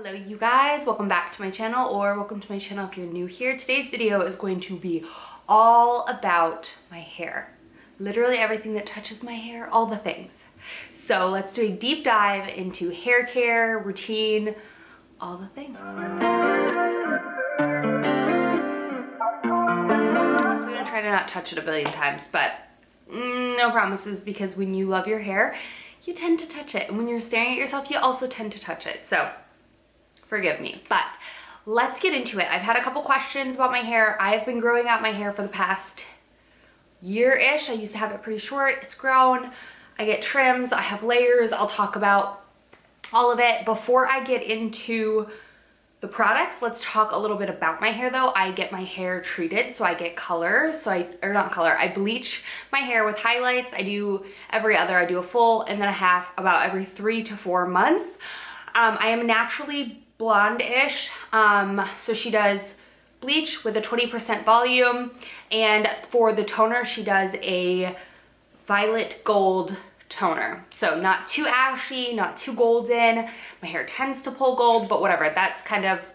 Hello you guys, welcome back to my channel, or welcome to my channel if you're new here. Today's video is going to be all about my hair. Literally everything that touches my hair, all the things. So let's do a deep dive into hair care, routine, all the things. So I'm gonna try to not touch it a billion times, but no promises, because when you love your hair, you tend to touch it. And when you're staring at yourself, you also tend to touch it. So forgive me, but let's get into it. I've had a couple questions about my hair. I've been growing out my hair for the past year-ish. I used to have it pretty short. It's grown. I get trims. I have layers. I'll talk about all of it. Before I get into the products, let's talk a little bit about my hair though. I get my hair treated, so I get color. I bleach my hair with highlights. I do every other. I do a full and then a half about every 3 to 4 months. I am naturally blonde-ish, so she does bleach with a 20% volume, and for the toner she does a violet gold toner. So not too ashy, not too golden. My hair tends to pull gold, but whatever. That's kind of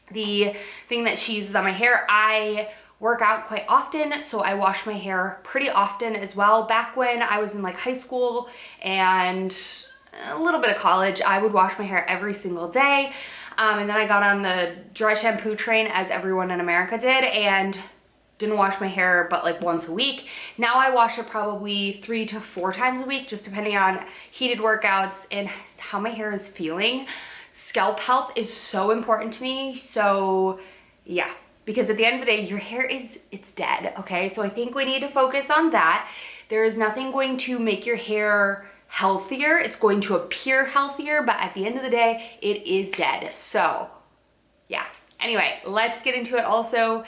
the thing that she uses on my hair. I work out quite often, so I wash my hair pretty often as well. Back when I was in like high school and a little bit of college, I would wash my hair every single day. And then I got on the dry shampoo train, as everyone in America did, and didn't wash my hair but like once a week. Now I wash it probably 3 to 4 times a week, just depending on heated workouts and how my hair is feeling. Scalp health is so important to me. So yeah, because at the end of the day, your hair it's dead, okay? So I think we need to focus on that. There is nothing going to make your hair healthier. It's going to appear healthier, but at the end of the day, it is dead. So yeah, anyway, let's get into it. Also,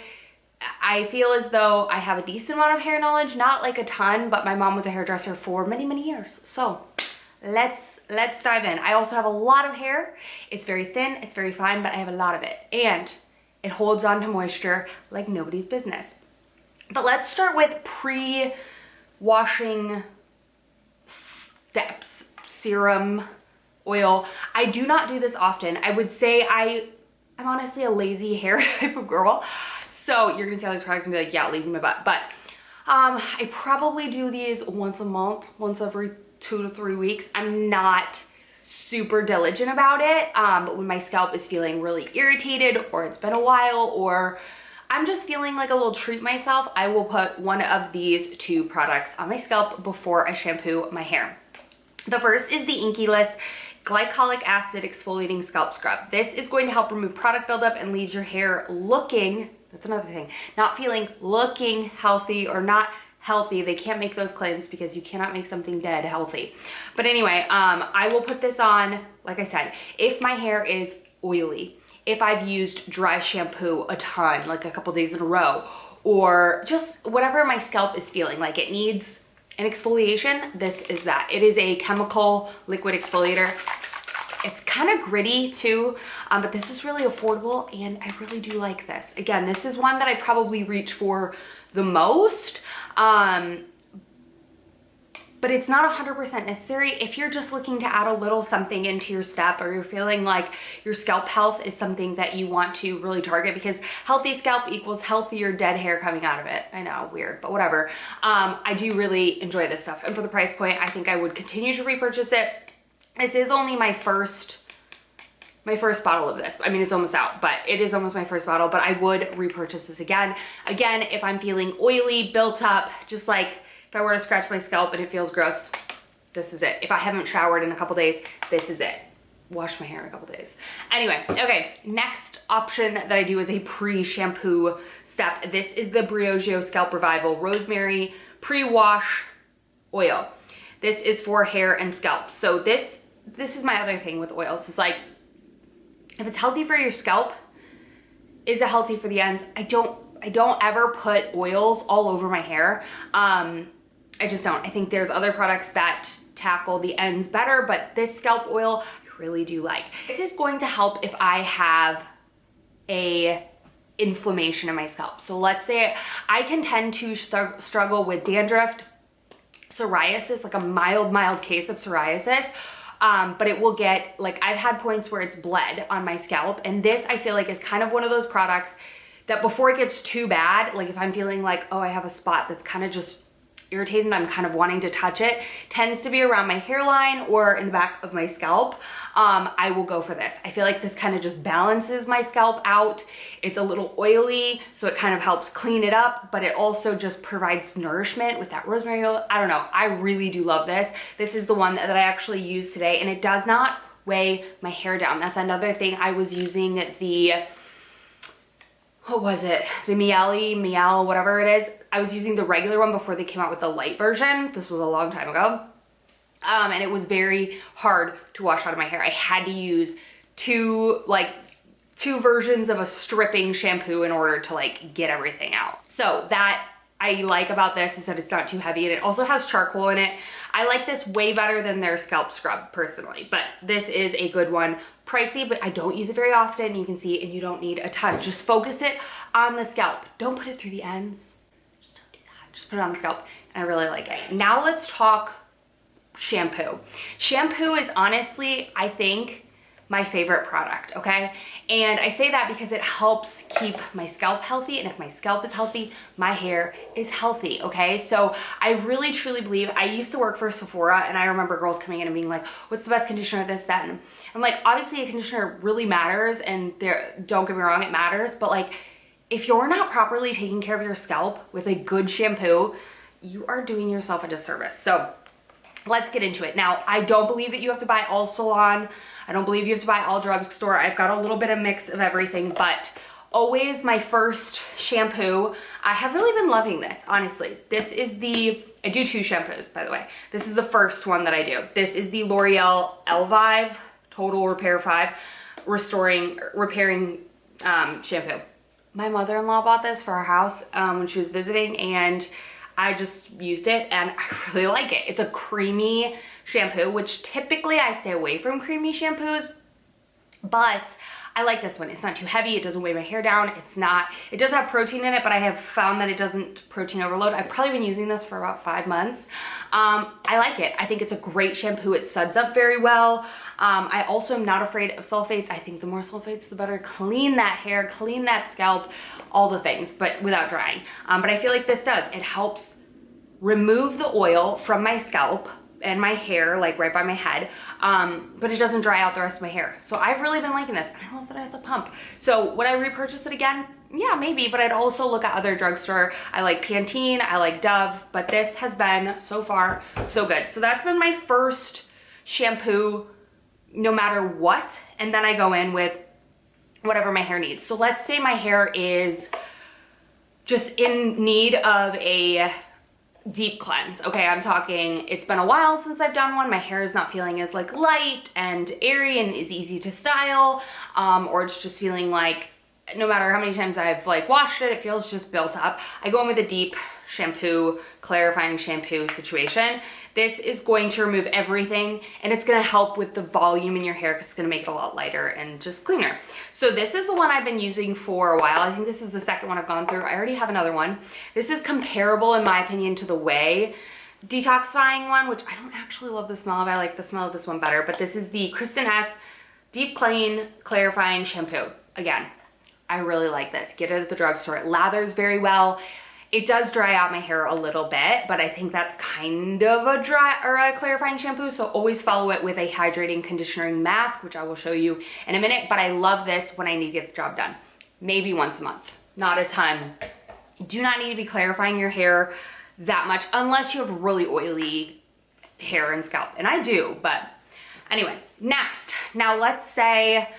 I feel as though I have a decent amount of hair knowledge, not like a ton, but my mom was a hairdresser for many, many years. So let's dive in. I also have a lot of hair. It's very thin, it's very fine, but I have a lot of it, and it holds on to moisture like nobody's business. But let's start with pre-washing steps. Serum, oil. I do not do this often. I would say I'm honestly a lazy hair type of girl. So you're gonna see all these products and be like, yeah, lazy my butt. But I probably do these once a month, once every 2 to 3 weeks. I'm not super diligent about it. But when my scalp is feeling really irritated, or it's been a while, or I'm just feeling like a little treat myself, I will put one of these 2 products on my scalp before I shampoo my hair. The first is the Inky List Glycolic Acid Exfoliating Scalp Scrub. This is going to help remove product buildup and leaves your hair looking, that's another thing, not feeling, looking healthy, or not healthy. They can't make those claims because you cannot make something dead healthy. But anyway, I will put this on, like I said, if my hair is oily, if I've used dry shampoo a ton, like a couple days in a row, or just whatever my scalp is feeling like it needs an exfoliation, this is that. It is a chemical liquid exfoliator. It's kind of gritty too, but this is really affordable, and I really do like this. Again, this is one that I probably reach for the most, but it's not 100% necessary. If you're just looking to add a little something into your step, or you're feeling like your scalp health is something that you want to really target, because healthy scalp equals healthier dead hair coming out of it. I know, weird, but whatever. I do really enjoy this stuff, and for the price point, I think I would continue to repurchase it. This is only my first bottle of this. I mean, it's almost out, but it is almost my first bottle, but I would repurchase this again. Again, if I'm feeling oily, built up, just like if I were to scratch my scalp and it feels gross, this is it. If I haven't showered in a couple days, this is it. Wash my hair in a couple days. Anyway, okay, next option that I do is a pre-shampoo step. This is the Briogeo Scalp Revival Rosemary Pre-Wash Oil. This is for hair and scalp. So this is my other thing with oils. It's like, if it's healthy for your scalp, is it healthy for the ends? I don't ever put oils all over my hair. I just don't. I think there's other products that tackle the ends better, but this scalp oil I really do like. This is going to help if I have a inflammation in my scalp. So let's say I can tend to struggle with dandruff, psoriasis, like a mild case of psoriasis. but it will get, like, I've had points where it's bled on my scalp, and this I feel like is kind of one of those products that before it gets too bad, like if I'm feeling like, oh, I have a spot that's kind of just irritated and I'm kind of wanting to touch it, tends to be around my hairline or in the back of my scalp, I will go for this. I feel like this kind of just balances my scalp out. It's a little oily, so it kind of helps clean it up, but it also just provides nourishment with that rosemary oil. I don't know, I really do love this. This is the one that I actually used today, and it does not weigh my hair down. That's another thing. I was using the, what was it? The Miele, whatever it is. I was using the regular one before they came out with the light version. This was a long time ago. And it was very hard to wash out of my hair. I had to use two versions of a stripping shampoo in order to like get everything out. So that I like about this is that it's not too heavy, and it also has charcoal in it. I like this way better than their scalp scrub personally, but this is a good one. Pricey, but I don't use it very often. You can see, and you don't need a ton. Just focus it on the scalp. Don't put it through the ends. Just don't do that. Just put it on the scalp, and I really like it. Now let's talk shampoo. Shampoo is honestly, I think, my favorite product, okay? And I say that because it helps keep my scalp healthy, and if my scalp is healthy, my hair is healthy, okay? So I really truly believe, I used to work for Sephora, and I remember girls coming in and being like, what's the best conditioner, this, that, and I'm like, obviously a conditioner really matters, and don't get me wrong, it matters, but like, if you're not properly taking care of your scalp with a good shampoo, you are doing yourself a disservice. So let's get into it. Now, I don't believe that you have to buy all salon. I don't believe you have to buy all drugstore. I've got a little bit of mix of everything, but always my first shampoo. I have really been loving this, honestly. This is I do 2 shampoos, by the way. This is the first one that I do. This is the L'Oreal Elvive Total Repair 5 repairing shampoo. My mother-in-law bought this for our house when she was visiting, and I just used it and I really like it. It's a creamy shampoo, which typically I stay away from creamy shampoos, but I like this one. It's not too heavy. It doesn't weigh my hair down. It does have protein in it, but I have found that it doesn't protein overload. I've probably been using this for about 5 months. I like it. I think it's a great shampoo. It suds up very well. I also am not afraid of sulfates. I think the more sulfates, the better. Clean that hair, clean that scalp, all the things, but without drying. But I feel like this does. It helps remove the oil from my scalp and my hair, like right by my head, but it doesn't dry out the rest of my hair. So I've really been liking this, and I love that it has a pump. So would I repurchase it again? Yeah, maybe, but I'd also look at other drugstore. I like Pantene, I like Dove, but this has been, so far, so good. So that's been my first shampoo, no matter what, and then I go in with whatever my hair needs. So let's say my hair is just in need of a deep cleanse. Okay, I'm talking, it's been a while since I've done one. My hair is not feeling as like light and airy and is easy to style, or it's just feeling like no matter how many times I've like washed it, it feels just built up. I go in with a deep shampoo, clarifying shampoo situation. This is going to remove everything, and it's going to help with the volume in your hair because it's going to make it a lot lighter and just cleaner. So this is the one I've been using for a while. I think this is the second one I've gone through. I already have another one. This is comparable in my opinion to the Way detoxifying one, which I don't actually love the smell of. I like the smell of this one better, but this is the Kristen S Deep Clean Clarifying Shampoo. Again, I really like this. Get it at the drugstore. It lathers very well. It does dry out my hair a little bit, but I think that's kind of a dry or a clarifying shampoo. So always follow it with a hydrating conditioning mask, which I will show you in a minute. But I love this when I need to get the job done. Maybe once a month, not a ton. You do not need to be clarifying your hair that much unless you have really oily hair and scalp. And I do, but anyway, next. Now let's say,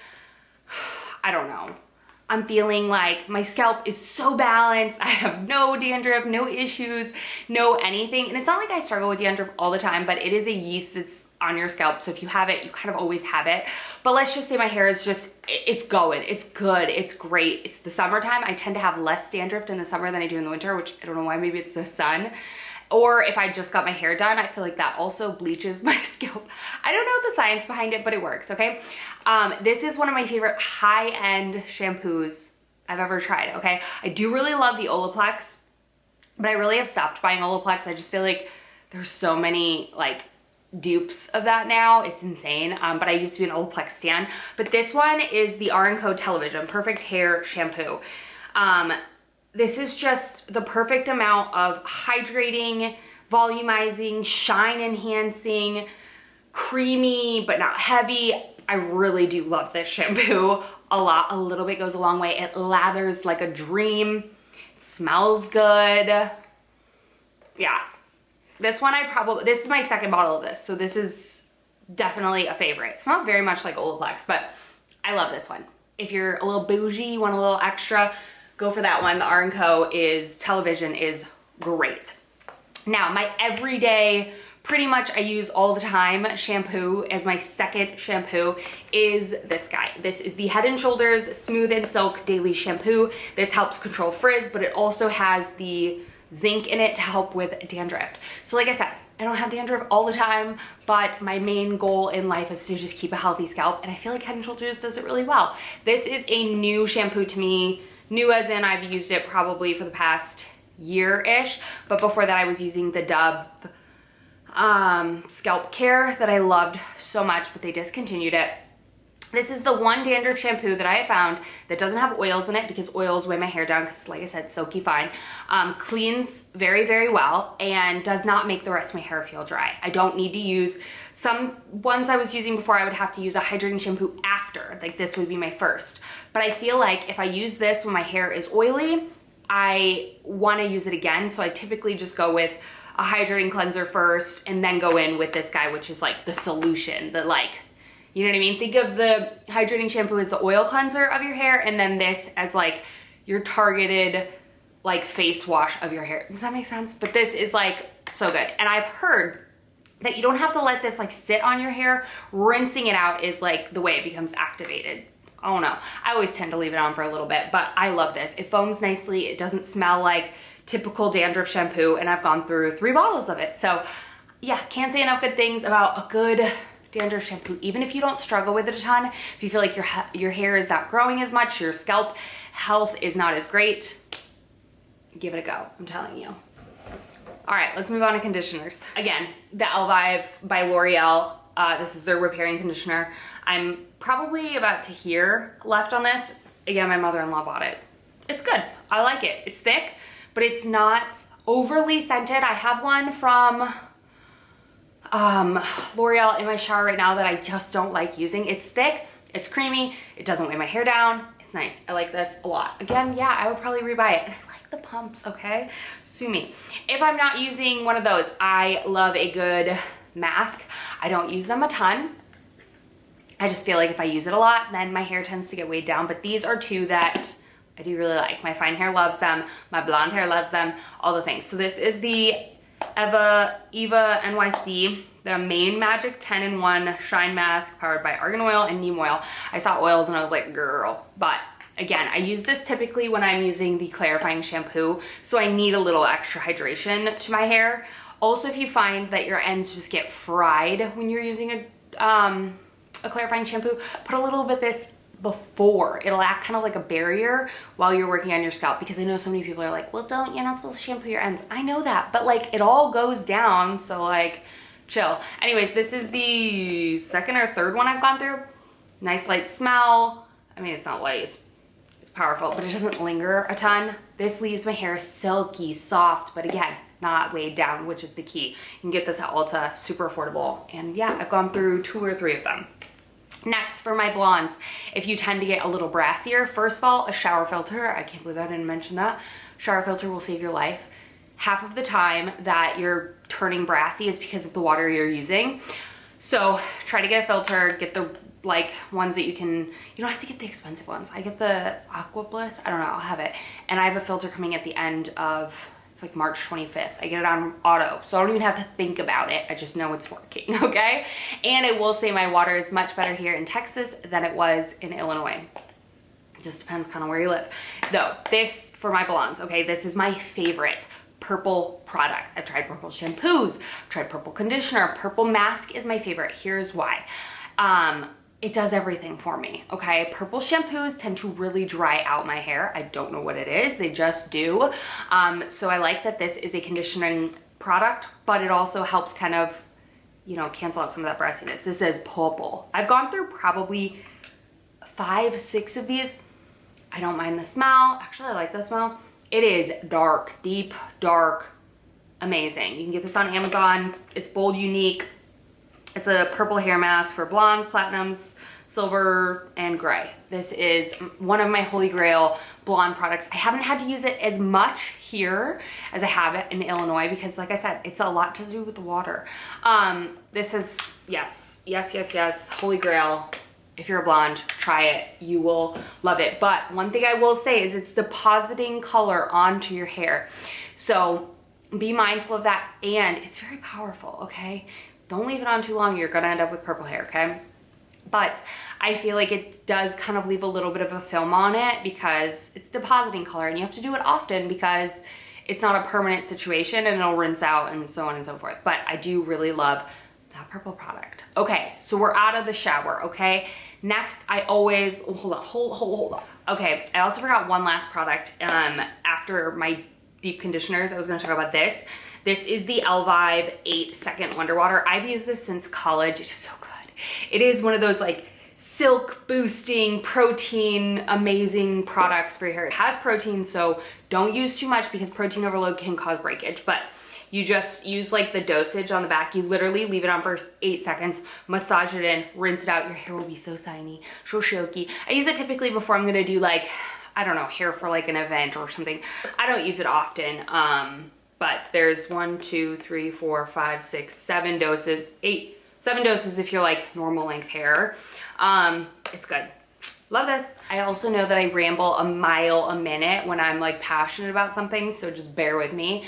I don't know, I'm feeling like my scalp is so balanced. I have no dandruff, no issues, no anything. And it's not like I struggle with dandruff all the time, but it is a yeast that's on your scalp. So if you have it, you kind of always have it. But let's just say my hair is just, it's going, it's good, it's great. It's the summertime. I tend to have less dandruff in the summer than I do in the winter, which I don't know why, maybe it's the sun. Or if I just got my hair done, I feel like that also bleaches my scalp. I don't know the science behind it, but it works, okay? This is one of my favorite high-end shampoos I've ever tried, okay? I do really love the Olaplex, but I really have stopped buying Olaplex. I just feel like there's so many like dupes of that now. It's insane. But I used to be an Olaplex stan. But this one is the R&Co Television Perfect Hair Shampoo. This is just the perfect amount of hydrating, volumizing, shine enhancing, creamy, but not heavy. I really do love this shampoo a lot. A little bit goes a long way. It lathers like a dream. It smells good. Yeah. This one this is my second bottle of this, so this is definitely a favorite. It smells very much like Olaplex, but I love this one. If you're a little bougie, you want a little extra, go for that one. The R&Co Television is great. Now, my everyday, pretty much I use all the time shampoo as my second shampoo is this guy. This is the Head & Shoulders Smooth and Silk Daily Shampoo. This helps control frizz, but it also has the zinc in it to help with dandruff. So like I said, I don't have dandruff all the time, but my main goal in life is to just keep a healthy scalp, and I feel like Head & Shoulders does it really well. This is a new shampoo to me, new as in I've used it probably for the past year-ish, but before that I was using the Dove Scalp Care that I loved so much, but they discontinued it. This is the one dandruff shampoo that I have found that doesn't have oils in it, because oils weigh my hair down because, like I said, silky fine. Cleans very, very well and does not make the rest of my hair feel dry. I don't need to use, some ones I was using before I would have to use a hydrating shampoo after, like this would be my first. But I feel like if I use this when my hair is oily, I want to use it again. So I typically just go with a hydrating cleanser first and then go in with this guy, which is like the solution, the like, you know what I mean? Think of the hydrating shampoo as the oil cleanser of your hair, and then this as like your targeted like face wash of your hair. Does that make sense? But this is like so good. And I've heard that you don't have to let this like sit on your hair. Rinsing it out is like the way it becomes activated. Oh no, I always tend to leave it on for a little bit, but I love this. It foams nicely. It doesn't smell like typical dandruff shampoo, and I've gone through 3 bottles of it. So yeah, can't say enough good things about a good dandruff shampoo. Even if you don't struggle with it a ton, if you feel like your hair is not growing as much, your scalp health is not as great, give it a go, I'm telling you. All right, let's move on to conditioners. Again, the Elvive by L'Oreal. This is their repairing conditioner. I'm probably about to here left on this. Again, my mother-in-law bought it. It's good, I like it. It's thick, but it's not overly scented. I have one from L'Oreal in my shower right now that I just don't like using. It's thick, it's creamy, it doesn't weigh my hair down, it's nice. I like this a lot. Again, yeah, I would probably rebuy it. And I like the pumps, okay? Sue me. If I'm not using one of those, I love a good mask. I don't use them a ton. I just feel like if I use it a lot, then my hair tends to get weighed down. But these are 2 that I do really like. My fine hair loves them, my blonde hair loves them, all the things. So this is the Eva NYC, the Main Magic 10-in-1 Shine Mask powered by argan oil and neem oil. I saw oils and I was like, girl. But again, I use this typically when I'm using the clarifying shampoo, so I need a little extra hydration to my hair. Also, if you find that your ends just get fried when you're using a clarifying shampoo, put a little bit of this before. It'll act kind of like a barrier while you're working on your scalp, because I know so many people are like, well, you're not supposed to shampoo your ends. I know that, but like it all goes down, so like chill. Anyways, this is the second or third one I've gone through. Nice light smell. I mean, it's not light, it's powerful, but it doesn't linger a ton. This leaves my hair silky, soft, but again, not weighed down, which is the key. You can get this at Ulta, super affordable. And yeah, I've gone through 2 or 3 of them. Next, for my blondes, if you tend to get a little brassier, first of all, a shower filter. I can't believe I didn't mention that. Shower filter will save your life. Half of the time that you're turning brassy is because of the water you're using. So try to get a filter, get the like ones that you don't have to get the expensive ones. I get the Aqua Bliss, I don't know, I'll have it. And I have a filter coming at the end of, it's like March 25th. I get it on auto, so I don't even have to think about it. I just know it's working, okay? And I will say my water is much better here in Texas than it was in Illinois. It just depends kind of where you live. Though, this for my blondes, okay? This is my favorite purple product. I've tried purple shampoos, I've tried purple conditioner, purple mask is my favorite. Here's why. It does everything for me, okay? Purple shampoos tend to really dry out my hair. I don't know what it is, they just do. So I like that this is a conditioning product, but it also helps kind of you know, cancel out some of that brassiness. This is purple. I've gone through probably 5, 6 of these. I don't mind the smell. Actually, I like the smell. It is dark, deep, dark, amazing. You can get this on Amazon. It's bold, unique. It's a purple hair mask for blondes, platinums, silver, and gray. This is one of my holy grail blonde products. I haven't had to use it as much here as I have it in Illinois because, like I said, it's a lot to do with the water. This is, yes, holy grail. If you're a blonde, try it. You will love it. But one thing I will say is it's depositing color onto your hair. So be mindful of that. And it's very powerful, okay? Don't leave it on too long. You're gonna end up with purple hair, okay? But I feel like it does kind of leave a little bit of a film on it because it's depositing color, and you have to do it often because it's not a permanent situation and it'll rinse out and so on and so forth. But I do really love that purple product. Okay, so we're out of the shower, okay? Next, I always, hold on. Okay, I also forgot one last product. After my deep conditioners, I was gonna talk about this. This is the Elvive 8-Second Wonder Water. I've used this since college. It is so good. It is one of those like silk boosting, protein, amazing products for your hair. It has protein, so don't use too much because protein overload can cause breakage, but you just use like the dosage on the back. You literally leave it on for 8 seconds, massage it in, rinse it out. Your hair will be so shiny, so silky. I use it typically before I'm gonna do like, I don't know, hair for like an event or something. I don't use it often, but there's 1, 2, 3, 4, 5, 6, 7 doses, 7 doses if you're like normal length hair. It's good. Love this. I also know that I ramble a mile a minute when I'm like passionate about something, so just bear with me.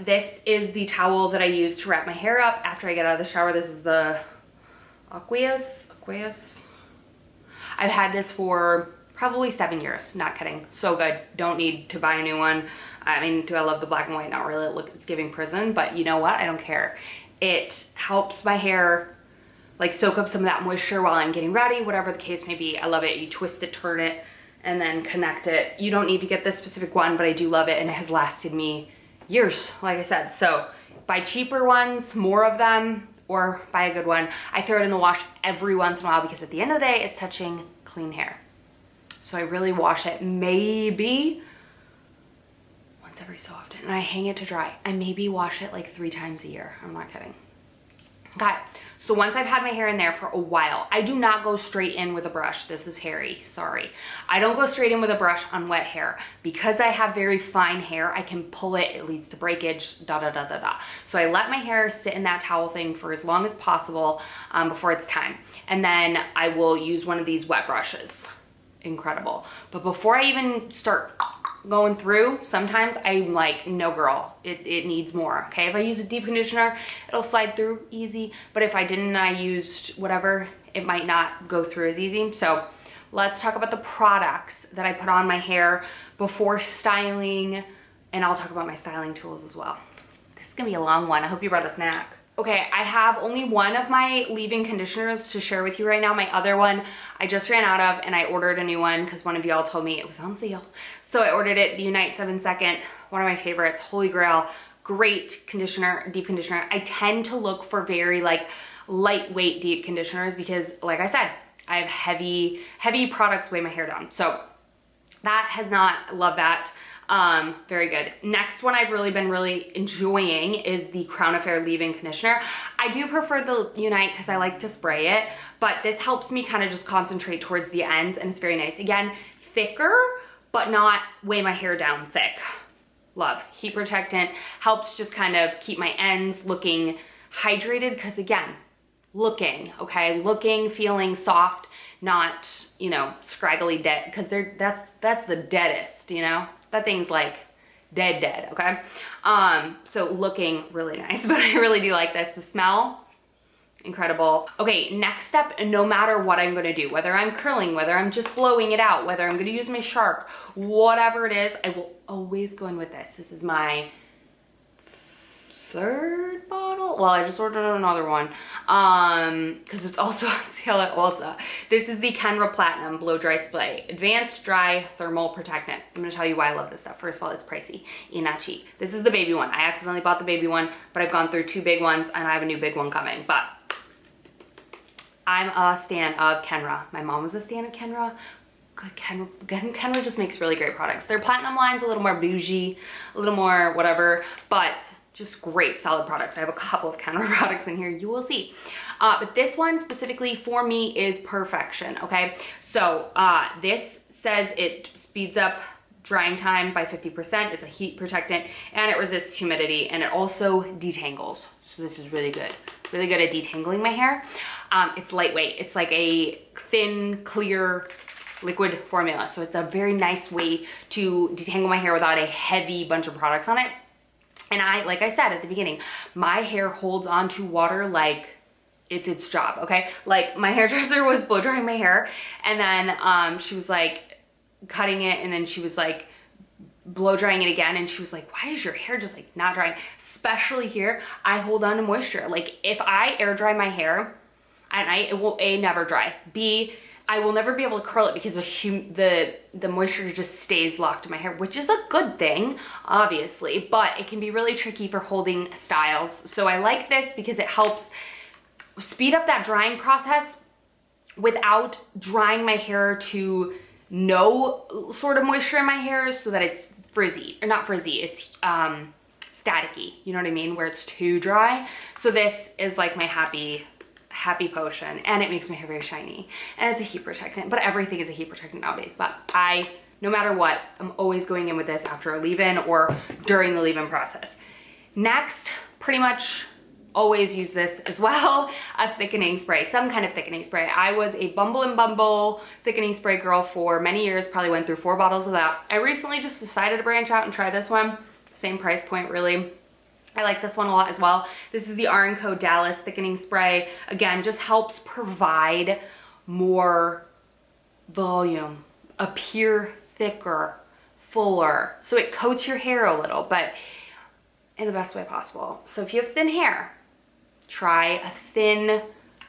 This is the towel that I use to wrap my hair up after I get out of the shower. This is the Aqueous. I've had this for probably 7 years, not kidding. So good. Don't need to buy a new one. I mean, do I love the black and white? Not really. Look, it's giving prison, but you know what? I don't care. It helps my hair like soak up some of that moisture while I'm getting ready, whatever the case may be. I love it. You twist it, turn it, and then connect it. You don't need to get this specific one, but I do love it, and it has lasted me years, like I said. So buy cheaper ones, more of them, or buy a good one. I throw it in the wash every once in a while because at the end of the day, it's touching clean hair. So I really wash it maybe once every so often, and I hang it to dry. I maybe wash it like 3 times a year. I'm not kidding. Okay, so once I've had my hair in there for a while, I do not go straight in with a brush. This is hairy, sorry. I don't go straight in with a brush on wet hair. Because I have very fine hair, I can pull it, it leads to breakage, So I let my hair sit in that towel thing for as long as possible before it's time. And then I will use one of these wet brushes. Incredible. But before I even start going through, sometimes I'm like, no girl, it needs more, okay? If I use a deep conditioner, it'll slide through easy, but if I didn't and I used whatever, it might not go through as easy. So let's talk about the products that I put on my hair before styling, and I'll talk about my styling tools as well. This is gonna be a long one. I hope you brought a snack. Okay, I have only one of my leave-in conditioners to share with you right now. My other one I just ran out of, and I ordered a new one because one of y'all told me it was on sale. So I ordered it, the Unite 7-Second, one of my favorites, holy grail, great conditioner, deep conditioner. I tend to look for very like lightweight deep conditioners because like I said, I have heavy products weigh my hair down. So that has not, love that. Very good. Next one I've really been enjoying is the Crown Affair leave-in conditioner. I do prefer the Unite because I like to spray it, but this helps me kind of just concentrate towards the ends, and it's very nice. Again, thicker, but not weigh my hair down thick. Love. Heat protectant, helps just kind of keep my ends looking hydrated because again, looking, okay? Looking, feeling soft, not, you know, scraggly dead, because that's the deadest, you know? That thing's like dead, okay? So looking really nice, but I really do like this. The smell, incredible. Okay, next step, no matter what I'm gonna do, whether I'm curling, whether I'm just blowing it out, whether I'm gonna use my Shark, whatever it is, I will always go in with this. This is my third bottle. Well, I just ordered another one because it's also on sale at Ulta. This is the Kenra Platinum Blow Dry Spray Advanced Dry Thermal Protectant. I'm gonna tell you why I love this stuff. First of all, it's pricey and not cheap. This is the baby one. I accidentally bought the baby one, but I've gone through 2 big ones and I have a new big one coming. But I'm a stan of Kenra. My mom was a stan of Kenra. Good Kenra just makes really great products. Their Platinum line's a little more bougie, a little more whatever, but just great solid products. I have a couple of Kenra products in here, you will see. But this one specifically for me is perfection, okay? So this says it speeds up drying time by 50%. It's a heat protectant and it resists humidity and it also detangles. So this is really good at detangling my hair. It's lightweight. It's like a thin, clear liquid formula. So it's a very nice way to detangle my hair without a heavy bunch of products on it. And like I said at the beginning, my hair holds on to water like it's its job, okay? Like my hairdresser was blow drying my hair and then she was like cutting it and then she was like blow drying it again and she was like, why is your hair just like not drying? Especially here, I hold on to moisture. Like if I air dry my hair at night, it will A, never dry, B, I will never be able to curl it because the moisture just stays locked in my hair, which is a good thing, obviously, but it can be really tricky for holding styles. So I like this because it helps speed up that drying process without drying my hair to no sort of moisture in my hair so that it's frizzy, or not frizzy, it's staticky, you know what I mean, where it's too dry. So this is like my happy potion and it makes my hair very shiny and it's a heat protectant, but everything is a heat protectant nowadays. But no matter what, I'm always going in with this after a leave-in or during the leave-in process. Next, pretty much always use this as well, a thickening spray, some kind of thickening spray. I was a Bumble and Bumble thickening spray girl for many years, probably went through 4 bottles of that. I recently just decided to branch out and try this one. Same price point, really. I like this one a lot as well. This is the R&Co Dallas Thickening Spray. Again, just helps provide more volume, appear thicker, fuller. So it coats your hair a little, but in the best way possible. So if you have thin hair, try a thin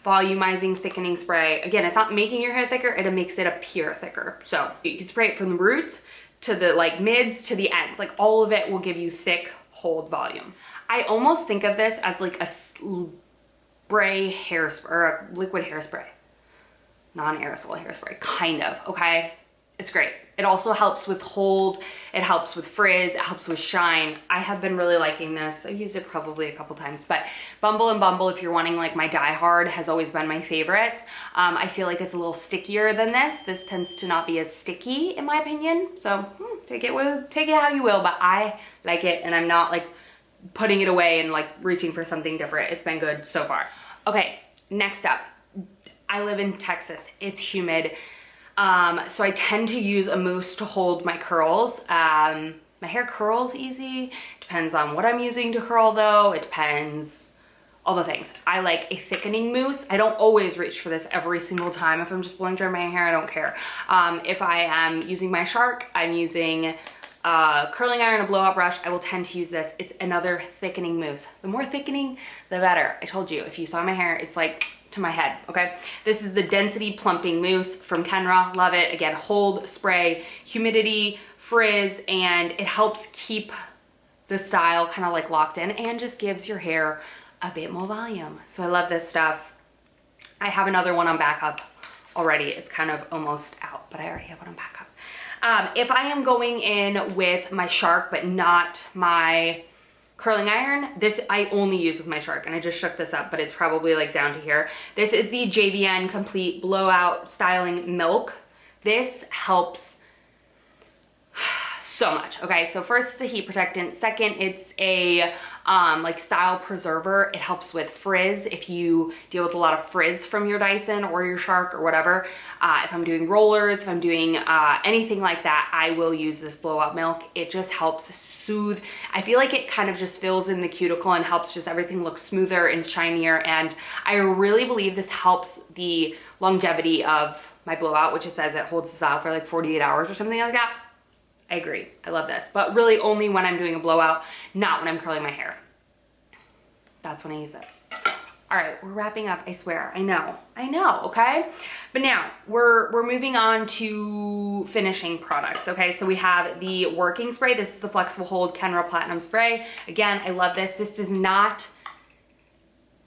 volumizing thickening spray. Again, it's not making your hair thicker, it makes it appear thicker. So you can spray it from the roots to the like mids to the ends. Like all of it will give you thick hold volume. I almost think of this as like a spray hairspray or a liquid hairspray, non-aerosol hairspray, kind of, okay? It's great. It also helps with hold, it helps with frizz, it helps with shine. I have been really liking this. I've used it probably a couple times, but Bumble and Bumble, if you're wanting like my Die Hard, has always been my favorite. I feel like it's a little stickier than this. This tends to not be as sticky in my opinion. So take it how you will, but I like it and I'm not like putting it away and like reaching for something different. It's been good so far. Okay, next up, I live in Texas. It's humid. So I tend to use a mousse to hold my curls. My hair curls easy. Depends on what I'm using to curl though. It depends, all the things. I like a thickening mousse. I don't always reach for this every single time. If I'm just blowing dry my hair, I don't care. If I am using my Shark, I'm using curling iron, a blowout brush, I will tend to use this. It's another thickening mousse. The more thickening, the better. I told you, if you saw my hair, it's like to my head, okay? This is the Density Plumping Mousse from Kenra. Love it. Again, hold, spray, humidity, frizz, and it helps keep the style kind of like locked in and just gives your hair a bit more volume. So I love this stuff. I have another one on backup already. It's kind of almost out, but I already have one on backup. If I am going in with my Shark, but not my curling iron, this I only use with my Shark, and I just shook this up, but it's probably like down to here. This is the JVN Complete Blowout Styling Milk. This helps so much. Okay, so first it's a heat protectant. Second, it's a like style preserver. It helps with frizz if you deal with a lot of frizz from your Dyson or your Shark or whatever. If I'm doing rollers, if I'm doing anything like that, I will use this blowout milk. It just helps soothe. I feel like it kind of just fills in the cuticle and helps just everything look smoother and shinier. And I really believe this helps the longevity of my blowout, which it says it holds the style for like 48 hours or something like that. I agree. I love this, but really only when I'm doing a blowout, not when I'm curling my hair. that's when I use this. All right, we're wrapping up, I swear. I know, okay? But now, we're moving on to finishing products, okay? So we have the working spray. This is the Flexible Hold Kenra Platinum Spray. Again, I love this. This does not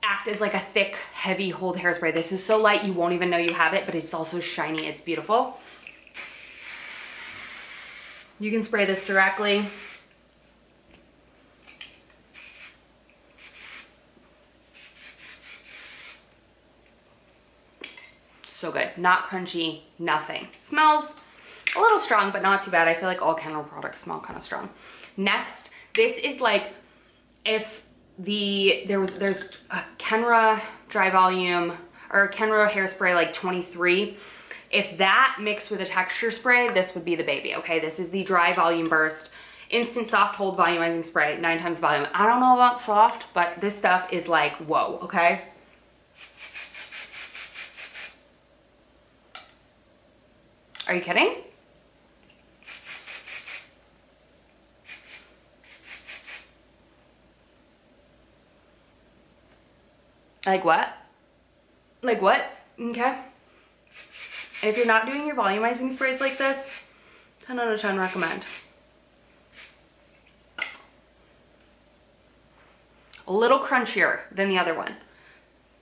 act as like a thick, heavy hold hairspray. This is so light you won't even know you have it, but it's also shiny. It's beautiful. You can spray this directly. So good. Not crunchy, nothing. Smells a little strong, but not too bad. I feel like all Kenra products smell kind of strong. Next, this is like if there's a Kenra Dry Volume or Kenra Hairspray like 23. If that mixed with a texture spray, this would be the baby, okay? This is the Dry Volume Burst Instant Soft Hold Volumizing Spray, 9 times volume. I don't know about soft, but this stuff is like, whoa, okay? Are you kidding? Like what? Like what? Okay. If you're not doing your volumizing sprays like this, 10 out of 10 recommend. A little crunchier than the other one,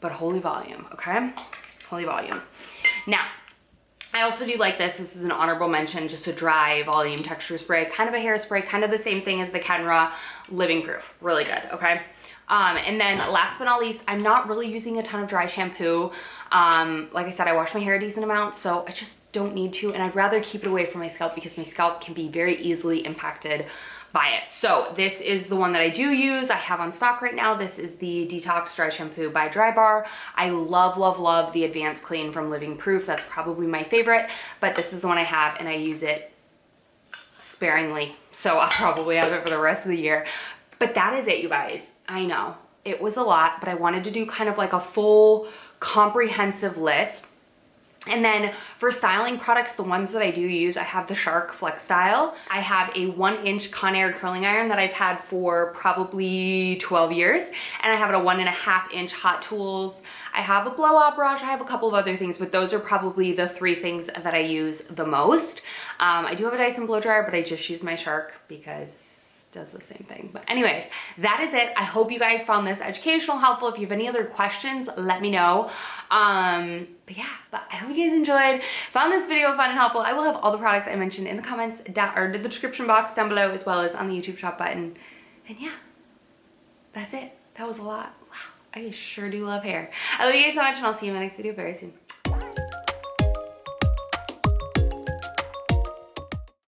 but holy volume, okay? Holy volume. Now, I also do like this. This is an honorable mention, just a dry volume texture spray, kind of a hairspray, kind of the same thing as the Kenra Living Proof. Really good, okay? And then last but not least, I'm not really using a ton of dry shampoo. Like I said, I wash my hair a decent amount, so I just don't need to, and I'd rather keep it away from my scalp because my scalp can be very easily impacted by it. So this is the one that I do use. I have on stock right now. This is the Detox Dry Shampoo by Dry Bar. I love, love, love the Advanced Clean from Living Proof. That's probably my favorite, but this is the one I have and I use it sparingly. So I'll probably have it for the rest of the year. But that is it, you guys. I know it was a lot, but I wanted to do kind of like a full comprehensive list. And then for styling products, the ones that I do use, I have the Shark Flex Style. I have a 1-inch Conair curling iron that I've had for probably 12 years. And I have a 1.5-inch Hot Tools. I have a blow-out brush. I have a couple of other things, but those are probably the 3 things that I use the most. I do have a Dyson blow dryer, but I just use my Shark because does the same thing. But anyways, that is it. I hope you guys found this educational, helpful. If you have any other questions, let me know. But yeah, but I hope you guys enjoyed, found this video fun and helpful. I will have all the products I mentioned in the comments down, or the description box down below, as well as on the YouTube shop button. And yeah, that's it. That was a lot. Wow, I sure do love hair. I love you guys so much, and I'll see you in my next video very soon.